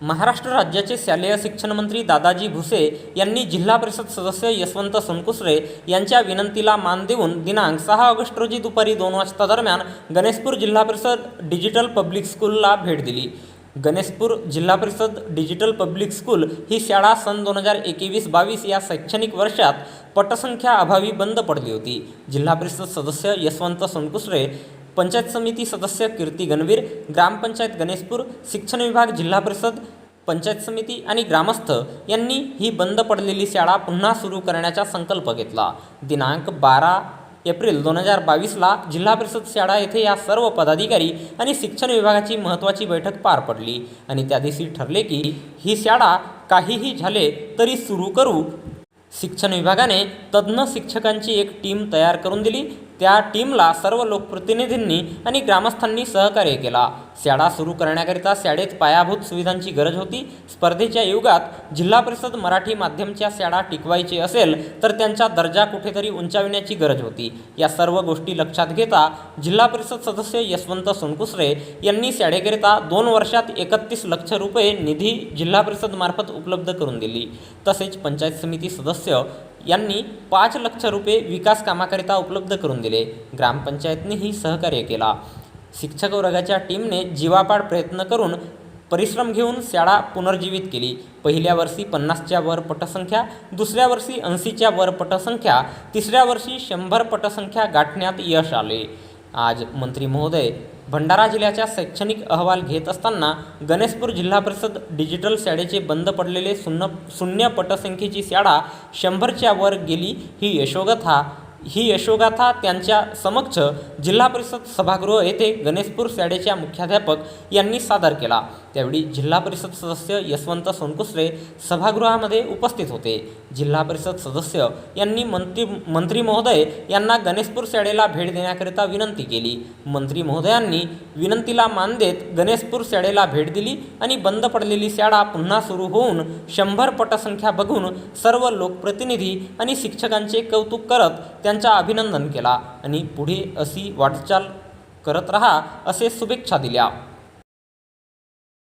महाराष्ट्र राज्याचे शालेय शिक्षण मंत्री दादाजी भुसे यांनी जिल्हा परिषद सदस्य यशवंत सोनकुसरे यांच्या विनंतीला मान देऊन दिनांक 6 ऑगस्ट रोजी दुपारी 2 वाजता दरम्यान गणेशपूर जिल्हा परिषद डिजिटल पब्लिक स्कूलला भेट दिली। गणेशपूर जिल्हा परिषद डिजिटल पब्लिक स्कूल ही शाळा सन 2021-22 या शैक्षणिक वर्षात पटसंख्या अभावी बंद पडली होती। जिल्हा परिषद सदस्य यशवंत सोनकुसरे, पंचायत समिती सदस्य कीर्ती गणवीर, ग्रामपंचायत गणेशपूर, शिक्षण विभाग, जिल्हा परिषद, पंचायत समिती आणि ग्रामस्थ यांनी ही बंद पडलेली शाळा पुन्हा सुरू करण्याचा संकल्प घेतला। दिनांक 12 एप्रिल 2022ला जिल्हा परिषद शाळा येथे या सर्व पदाधिकारी आणि शिक्षण विभागाची महत्त्वाची बैठक पार पडली आणि त्या दिवशी ठरले की ही शाळा काहीही झाले तरी सुरू करू। शिक्षण विभागाने तज्ज्ञ शिक्षकांची एक टीम तयार करून दिली। त्या टीमला सर्व लोकप्रतिनिधींनी आणि ग्रामस्थांनी सहकार्य केला। शाळा सुरू करण्याकरिता शाळेत पायाभूत सुविधांची गरज होती। स्पर्धेच्या युगात जिल्हा परिषद मराठी माध्यमच्या शाळा टिकवायची असेल तर त्यांचा दर्जा कुठेतरी उंचाविण्याची गरज होती। या सर्व गोष्टी लक्षात घेता जिल्हा परिषद सदस्य यशवंत सोनकुसरे यांनी शाळेकरिता 2 वर्षात 31 लाख रुपये निधी जिल्हा परिषद मार्फत उपलब्ध करून दिली। तसेच पंचायत समिती सदस्य यांनी 5 लाख रुपये विकास कामाकरिता उपलब्ध करून दिले। ग्रामपंचायतनेही सहकार्य केला। शिक्षक वर्गाच्या टीमने जीवापाड प्रयत्न करून परिश्रम घेऊन शाळा पुनर्जीवित केली। पहिल्या वर्षी 50च्या वर पटसंख्या, दुसऱ्या वर्षी 80च्या वर पटसंख्या, तिसऱ्या वर्षी 100 पटसंख्या गाठण्यात यश आले। आज मंत्री महोदय भंडारा जिल्ह्याचा शैक्षणिक अहवाल घेत असताना गणेशपूर जिल्हा परिषद डिजिटल शाळेचे बंद पडलेले शून्य पटसंख्येची शाळा 100च्या वर गेली ही यशोगाथा त्यांच्या समक्ष जिल्हा परिषद सभागृह येथे गणेशपूर शाळेच्या मुख्याध्यापक यांनी सादर केला। त्यावेळी जिल्हा परिषद सदस्य यशवंत सोनकुसरे सभागृहामध्ये उपस्थित होते। जिल्हा परिषद सदस्य यांनी मंत्री महोदय यांना गणेशपूर शाळेला भेट देण्याकरिता विनंती केली। मंत्री महोदयांनी विनंतीला मान देत गणेशपूर शाळेला भेट दिली आणि बंद पडलेली शाळा पुन्हा सुरू होऊन 100 पटसंख्या बघून सर्व लोकप्रतिनिधी आणि शिक्षकांचे कौतुक करत त्यांचा अभिनंदन केला आणि पुढे अशी वाटचाल करत रहा असे शुभेच्छा दिल्या।